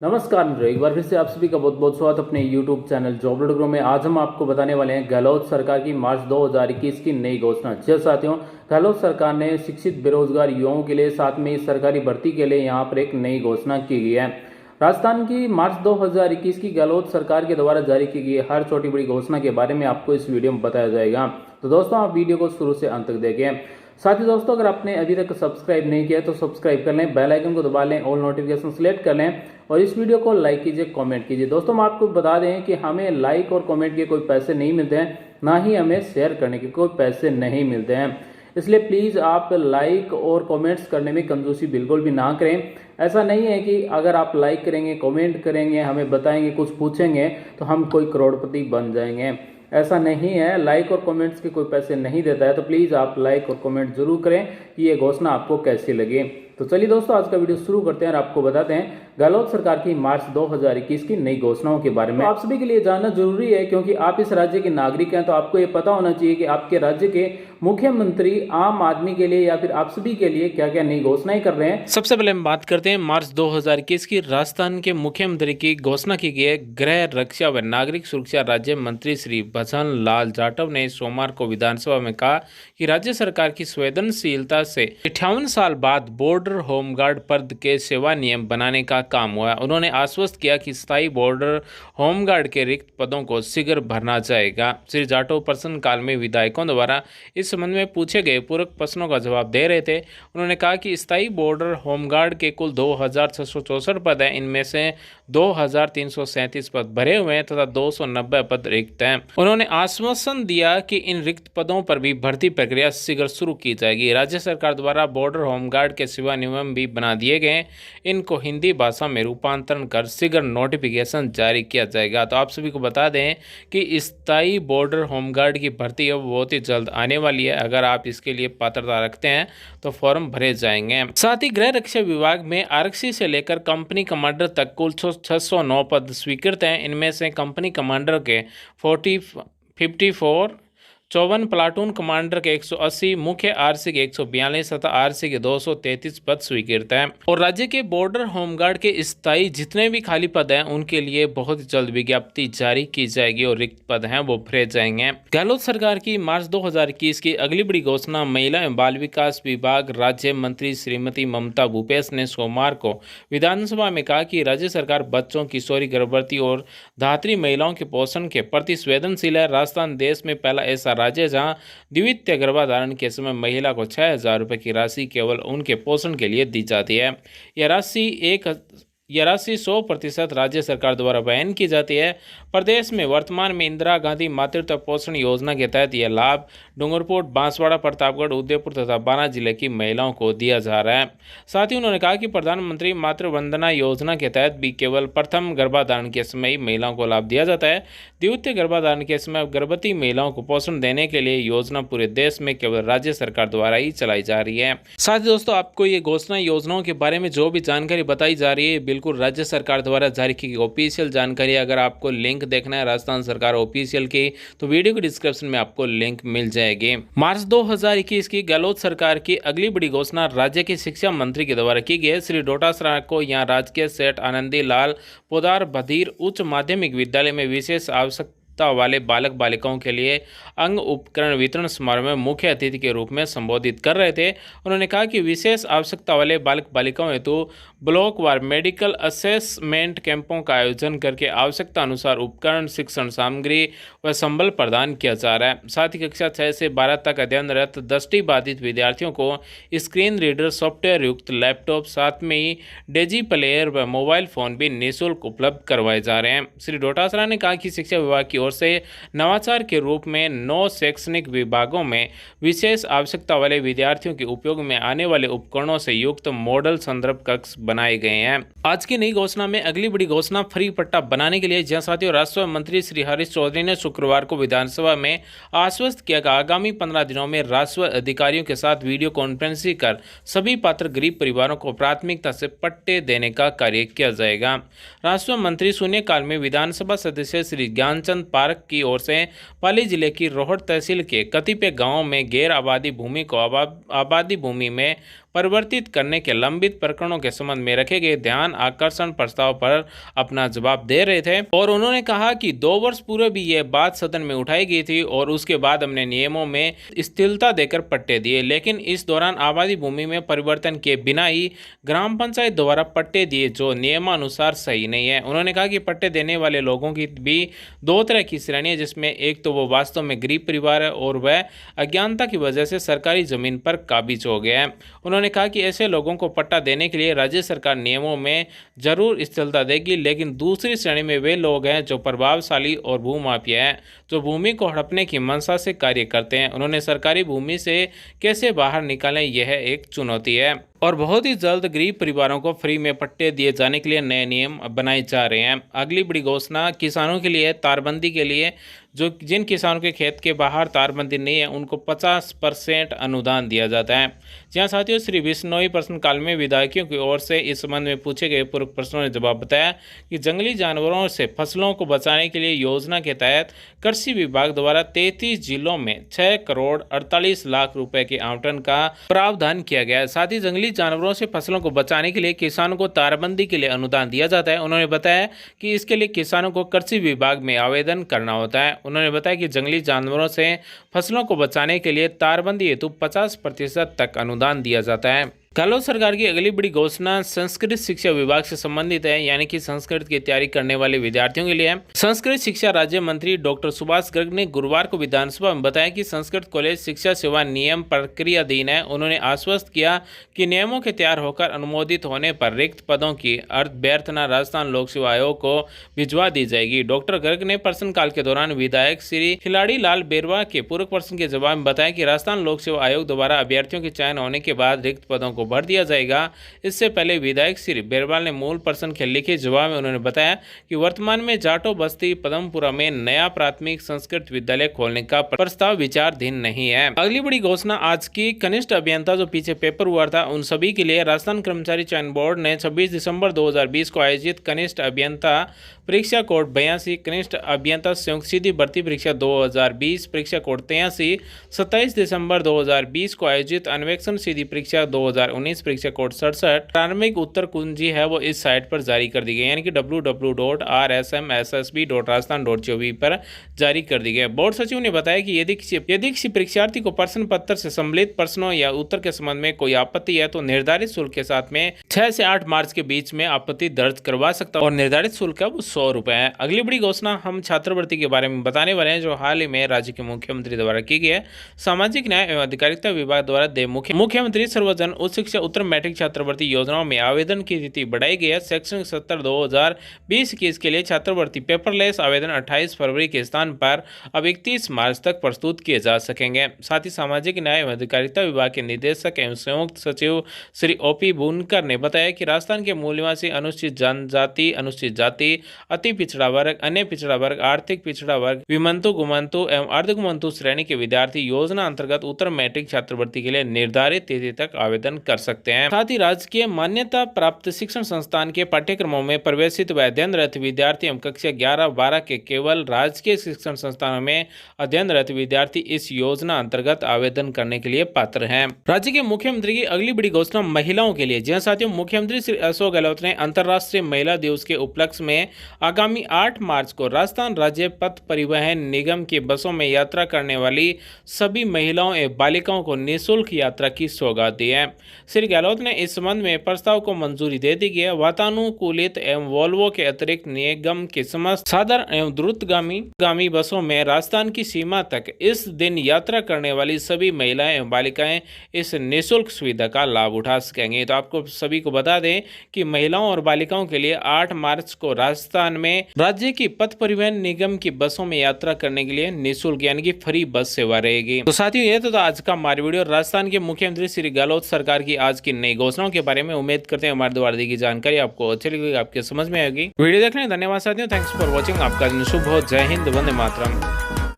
नमस्कार मित्रों, एक बार फिर से आप सभी का बहुत बहुत स्वागत अपने YouTube channel job dot grow में। आज हम आपको बताने वाले हैं गहलोत सरकार की मार्च 2021 की नई घोषणा। जी साथियों, गहलोत सरकार ने शिक्षित बेरोजगार युवाओं के लिए साथ में सरकारी भर्ती के लिए यहाँ पर एक नई घोषणा की गई है। राजस्थान की मार्च 2021 की गहलोत सरकार के द्वारा जारी की गई हर छोटी बड़ी घोषणा के बारे में आपको इस वीडियो में बताया जाएगा। तो दोस्तों, आप वीडियो को शुरू से अंत तक देखें। साथ ही दोस्तों, अगर आपने अभी तक सब्सक्राइब नहीं किया तो सब्सक्राइब कर लें, बेल आइकन को दबा लें, ऑल नोटिफिकेशन सेलेक्ट कर लें और इस वीडियो को लाइक कीजिए, कमेंट कीजिए। दोस्तों, हम आपको बता दें कि हमें लाइक और कमेंट के कोई पैसे नहीं मिलते हैं, ना ही हमें शेयर करने के कोई पैसे नहीं मिलते हैं। इसलिए प्लीज़ आप लाइक और कमेंट्स करने में कंजूसी बिल्कुल भी ना करें। ऐसा नहीं है कि अगर आप लाइक करेंगे, कमेंट करेंगे, हमें बताएंगे, कुछ पूछेंगे तो हम कोई करोड़पति बन जाएंगे। ऐसा नहीं है, लाइक और कमेंट्स के कोई पैसे नहीं देता है। तो प्लीज़ आप लाइक और कमेंट जरूर करें कि ये घोषणा आपको कैसी लगी। तो चलिए दोस्तों, आज का वीडियो शुरू करते हैं और आपको बताते हैं गहलोत सरकार की मार्च 2021 की नई घोषणाओं के बारे में। आप सभी के लिए जानना जरूरी है क्योंकि आप इस राज्य के नागरिक हैं, तो आपको ये पता होना चाहिए कि आपके राज्य के मुख्यमंत्री आम आदमी के लिए या फिर आप सभी के लिए क्या क्या नई घोषणाएं कर रहे हैं। सबसे पहले हम बात करते हैं मार्च 2021 की राजस्थान के मुख्यमंत्री की घोषणा की गई है। गृह रक्षा व नागरिक सुरक्षा राज्य मंत्री श्री भजन लाल जाटव ने सोमवार को विधानसभा में कहा कि राज्य सरकार की संवेदनशीलता से 58 साल बाद बॉर्डर होमगार्ड पद के सेवा नियम बनाने का काम हुआ। उन्होंने आश्वस्त किया कि स्थायी बॉर्डर होमगार्ड के रिक्त पदों को शीघ्र भरना जाएगा। श्री जाटव प्रश्नकाल में विधायकों द्वारा इस संबंध में पूछे गए पूरक प्रश्नों का जवाब दे रहे थे। उन्होंने कहा कि स्थायी बॉर्डर होमगार्ड के कुल 2664 पद हैं। इनमें से 2337 पद भरे हुए हैं तथा 290 पद रिक्त हैं। उन्होंने आश्वासन दिया कि इन रिक्त पदों पर भी भर्ती प्रक्रिया शीघ्र शुरू की जाएगी। राज्य सरकार द्वारा बॉर्डर होमगार्ड के सेवा नियम भी बना दिए गए। इनको हिंदी भाषा में रूपांतरण कर शीघ्र नोटिफिकेशन जारी किया जाएगा। तो आप सभी को बता दें कि स्थायी बॉर्डर होमगार्ड की भर्ती अब बहुत ही जल्द आने वाली है। अगर आप इसके लिए पात्रता रखते हैं तो फॉर्म भरे जाएंगे। साथ ही गृह रक्षा विभाग में आरक्षी से लेकर कंपनी कमांडर तक कुल 609 पद स्वीकृत हैं। इनमें से कंपनी कमांडर के 54 54 प्लाटून कमांडर के 180, मुख्य आरसी के 142 तथा आरसी के 233 पद स्वीकृत हैं। और राज्य के बॉर्डर होमगार्ड के स्थायी जितने भी खाली पद हैं उनके लिए बहुत जल्द विज्ञप्ति जारी की जाएगी और रिक्त पद हैं वो भरे जाएंगे। गहलोत सरकार की मार्च 2021 की अगली बड़ी घोषणा महिला एवं बाल विकास विभाग राज्य मंत्री श्रीमती ममता भूपेश ने सोमवार को विधानसभा में कहा कि राज्य सरकार बच्चों, किशोरी, गर्भवती और धात्री महिलाओं के पोषण के प्रति संवेदनशील है। राजस्थान देश में पहला ऐसा राज्य जहां द्वितीय गर्भाधारण के समय महिला को 6,000 रुपये की राशि केवल उनके पोषण के लिए दी जाती है। यह राशि 100% राज्य सरकार द्वारा वहन की जाती है। प्रदेश में वर्तमान में इंदिरा गांधी मातृत्व पोषण योजना के तहत यह लाभ डूंगरपुर, बांसवाड़ा, प्रतापगढ़, उदयपुर तथा बाना जिले की महिलाओं को दिया जा रहा है। साथ ही उन्होंने कहा कि प्रधानमंत्री मातृ वंदना योजना के तहत भी केवल प्रथम गर्भाधारण के समय ही महिलाओं को लाभ दिया जाता है। द्वितीय गर्भाधारण के समय गर्भवती महिलाओं को पोषण देने के लिए योजना पूरे देश में केवल राज्य सरकार द्वारा ही चलाई जा रही है। साथ ही दोस्तों, आपको ये घोषणा योजनाओं के बारे में जो भी जानकारी बताई जा रही है बिल्कुल राज्य सरकार द्वारा जारी की गई ऑफिशियल जानकारी। अगर आपको लिंक देखना है राजस्थान सरकार ऑफिशियल की तो वीडियो के डिस्क्रिप्शन में आपको लिंक मिल जाएगी। मार्च 2021 की गहलोत सरकार की अगली बड़ी घोषणा राज्य के शिक्षा मंत्री के द्वारा की गई है। श्री डोटासरा को यहाँ राजकीय सेठ आनंदी लाल पोदार बधिर उच्च माध्यमिक विद्यालय में विशेष आवश्यकता वाले बालक बालिकाओं के लिए अंग उपकरण वितरण समारोह में मुख्य अतिथि के रूप में संबोधित कर रहे थे। उन्होंने कहा कि विशेष आवश्यकता वाले बालक बालिकाओं हेतु ब्लॉकवार मेडिकल असेसमेंट कैंपों का आयोजन करके आवश्यकता अनुसार उपकरण, शिक्षण सामग्री व संबल प्रदान किया जा रहा है। साथ ही कक्षा 6 से 12 तक अध्ययनरत दृष्टिबाधित विद्यार्थियों को स्क्रीन रीडर सॉफ्टवेयर युक्त लैपटॉप, साथ में ही डेजी प्लेयर व मोबाइल फोन भी निःशुल्क उपलब्ध करवाए जा रहे हैं। श्री डोटासरा ने कहा कि शिक्षा विभाग की ओर से नवाचार के रूप में 9 शैक्षणिक विभागों में विशेष आवश्यकता वाले विद्यार्थियों के उपयोग में आने वाले उपकरणों से युक्त मॉडल संदर्भ कक्ष बनाए गए हैं। आज की नई घोषणा में अगली बड़ी घोषणा फ्री पट्टा बनाने के लिए जहां साथियों राजस्व मंत्री श्री हरीश चौधरी ने शुक्रवार को विधानसभा में आश्वस्त किया कि आगामी 15 दिनों में राजस्व अधिकारियों के साथ वीडियो कॉन्फ्रेंसिंग कर सभी पात्र गरीब परिवारों को प्राथमिकता से पट्टे देने का कार्य किया जाएगा। राजस्व मंत्री शून्यकाल में विधानसभा सदस्य श्री ज्ञानचंद पार्क की ओर से पाली जिले की रोहट तहसील के कतिपय गांवों में गैर आबादी भूमि को आबादी भूमि में परिवर्तित करने के लंबित प्रकरणों के संबंध में रखे गए ध्यान आकर्षण प्रस्ताव पर अपना जवाब दे रहे थे और उन्होंने कहा कि 2 वर्ष पूर्व भी यह बात सदन में उठाई गई थी और उसके बाद हमने नियमों में स्थिरता देकर पट्टे दिए, लेकिन इस दौरान आबादी भूमि में परिवर्तन के बिना ही ग्राम पंचायत द्वारा पट्टे दिए जो नियमानुसार सही नहीं है। उन्होंने कहा कि पट्टे देने वाले लोगों की भी 2 तरह की श्रेणी है, जिसमें एक तो वो वास्तव में गरीब परिवार है और वह अज्ञानता की वजह से सरकारी जमीन पर काबिज हो गया है। उन्होंने कहा कि ऐसे लोगों को पट्टा देने के लिए राज्य सरकार नियमों में जरूर स्थिरता देगी, लेकिन दूसरी श्रेणी में वे लोग हैं जो प्रभावशाली और भूमाफिया हैं, जो भूमि को हड़पने की मंशा से कार्य करते हैं। उन्होंने सरकारी भूमि से कैसे बाहर निकालें यह एक चुनौती है और बहुत ही जल्द गरीब परिवारों को फ्री में पट्टे दिए जाने के लिए नए नियम बनाए जा रहे हैं। अगली बड़ी घोषणा किसानों के लिए तारबंदी के लिए, जो जिन किसानों के खेत के बाहर तारबंदी नहीं है उनको 50% अनुदान दिया जाता है। जहां साथियों श्री बिश्नोई प्रश्नकाल में विधायकों की ओर से इस संबंध में पूछे गए पूर्व प्रश्नों ने जवाब बताया कि जंगली जानवरों से फसलों को बचाने के लिए योजना के तहत कृषि विभाग द्वारा 33 जिलों में 6 करोड़ 48 लाख रुपए के आवंटन का प्रावधान किया गया है। साथ ही जंगली जानवरों से फसलों को बचाने के लिए किसानों को तारबंदी के लिए अनुदान दिया जाता है। उन्होंने बताया कि इसके लिए किसानों को कृषि विभाग में आवेदन करना होता है। उन्होंने बताया कि जंगली जानवरों से फसलों को बचाने के लिए तारबंदी हेतु 50% तक अनुदान दिया जाता है। गहलोत सरकार की अगली बड़ी घोषणा संस्कृत शिक्षा विभाग से संबंधित है, यानी कि संस्कृत की तैयारी करने वाले विद्यार्थियों के लिए है। संस्कृत शिक्षा राज्य मंत्री डॉक्टर सुभाष गर्ग ने गुरुवार को विधानसभा में बताया कि संस्कृत कॉलेज शिक्षा सेवा नियम प्रक्रियाधीन है। उन्होंने आश्वस्त किया कि नियमों के तैयार होकर अनुमोदित होने पर रिक्त पदों की अभ्यर्थना राजस्थान लोक सेवा आयोग को भिजवा दी जाएगी। डॉक्टर गर्ग ने प्रश्नकाल के दौरान विधायक श्री खिलाड़ी लाल बेरवा के पूर्व प्रश्न के जवाब में बताया कि राजस्थान लोक सेवा आयोग द्वारा अभ्यर्थियों के चयन होने के बाद रिक्त पदों को भर दिया जाएगा। इससे पहले विधायक श्री बेरवाल ने मूल प्रश्न के लिखित जवाब में उन्होंने बताया कि वर्तमान में जाटो बस्ती पदमपुरा में नया प्राथमिक संस्कृत विद्यालय खोलने का प्रस्ताव विचाराधीन नहीं है। अगली बड़ी घोषणा आज की कनिष्ठ अभियंता जो पीछे पेपर हुआ था उन सभी के लिए राजस्थान कर्मचारी चयन बोर्ड ने 26 दिसंबर 2020 को आयोजित कनिष्ठ अभियंता परीक्षा कोड 82, कनिष्ठ अभियंता संयुक्त सीधी भर्ती परीक्षा 2020 परीक्षा कोड 83, 27 दिसंबर 2020 को आयोजित अन्वेषण सीधी परीक्षा 2019 परीक्षा कोड 67 प्रारंभिक उत्तर कुंजी है वो इस साइट पर जारी कर दी गई, यानी कि www.rsmssb.rajasthan.gov पर जारी कर दी गई। बोर्ड सचिव ने बताया कि यदि किसी परीक्षार्थी को प्रश्न पत्र से सम्मिलित प्रश्नों या उत्तर के संबंध में कोई आपत्ति है तो निर्धारित शुल्क के साथ में 6 से 8 मार्च के बीच में आपत्ति दर्ज करवा सकता है और निर्धारित शुल्क है वो 100 रुपए है। अगली बड़ी घोषणा हम छात्रवृत्ति के बारे में बताने वाले हैं जो हाल ही में राज्य के मुख्यमंत्री द्वारा की गई है। सामाजिक न्याय एवं अधिकारिता विभाग द्वारा मुख्यमंत्री सर्वजन उच्च शिक्षा उत्तर मैट्रिक छात्रवृत्ति योजनाओं में आवेदन की तिथि बढ़ाई गई है। शैक्षणिक सत्र 2020-21 के लिए छात्रवृत्ति पेपरलेस आवेदन 28 फरवरी के स्थान पर अब 31 मार्च तक प्रस्तुत किए जा सकेंगे। साथ ही सामाजिक न्याय एवं अधिकारिता विभाग के निदेशक एवं संयुक्त सचिव श्री ओपी बुनकर ने बताया कि राजस्थान के मूल निवासी अनुसूचित जनजाति, अनुसूचित जाति, अति पिछड़ा वर्ग, अन्य पिछड़ा वर्ग, आर्थिक पिछड़ा वर्ग, विमंतु, गुमंतु एवं अर्धगुमंतु श्रेणी के विद्यार्थी योजना अंतर्गत उत्तर मैट्रिक छात्रवृत्ति के लिए निर्धारित तिथि तक आवेदन कर सकते हैं। साथ ही राजकीय मान्यता प्राप्त शिक्षण संस्थान के पाठ्यक्रमों में प्रवेशित व अध्ययनरत विद्यार्थी एवं कक्षा 11-12 के केवल राजकीय शिक्षण संस्थानों में अध्ययनरत विद्यार्थी इस योजना अंतर्गत आवेदन करने के लिए पात्र हैं। राज्य के मुख्यमंत्री की अगली बड़ी घोषणा महिलाओं के लिए। जी साथियों, मुख्यमंत्री श्री अशोक गहलोत ने अंतर्राष्ट्रीय महिला दिवस के उपलक्ष्य में आगामी 8 मार्च को राजस्थान राज्य पथ परिवहन निगम की बसों में यात्रा करने वाली सभी महिलाओं एवं बालिकाओं को निःशुल्क यात्रा की सौगात दी है। श्री गहलोत ने इस संबंध में प्रस्ताव को मंजूरी दे दी है। वातानुकूलित एवं वोल्वो के अतिरिक्त निगम की समस्त साधारण एवं द्रुतगामी बसों में राजस्थान की सीमा तक इस दिन यात्रा करने वाली सभी महिलाएं एवं बालिकाएं इस निःशुल्क सुविधा का लाभ उठा सकेंगे। तो आपको सभी को बता दें कि महिलाओं और बालिकाओं के लिए 8 मार्च को राजस्थान में राज्य की पथ परिवहन निगम की बसों में यात्रा करने के लिए निःशुल्क यानी कि फ्री बस सेवा रहेगी। तो साथियों, ये तो आज का हमारी वीडियो राजस्थान के मुख्यमंत्री श्री गहलोत सरकार की आज की नई घोषणाओं के बारे में। उम्मीद करते हैं हमारे द्वारा दी गई जानकारी आपको अच्छी लगेगी, आपके समझ में आएगी। वीडियो देखने धन्यवाद साथियों, थैंक्स फॉर वॉचिंग। आपका दिन शुभ हो। जय हिंद, वंदे मातरम।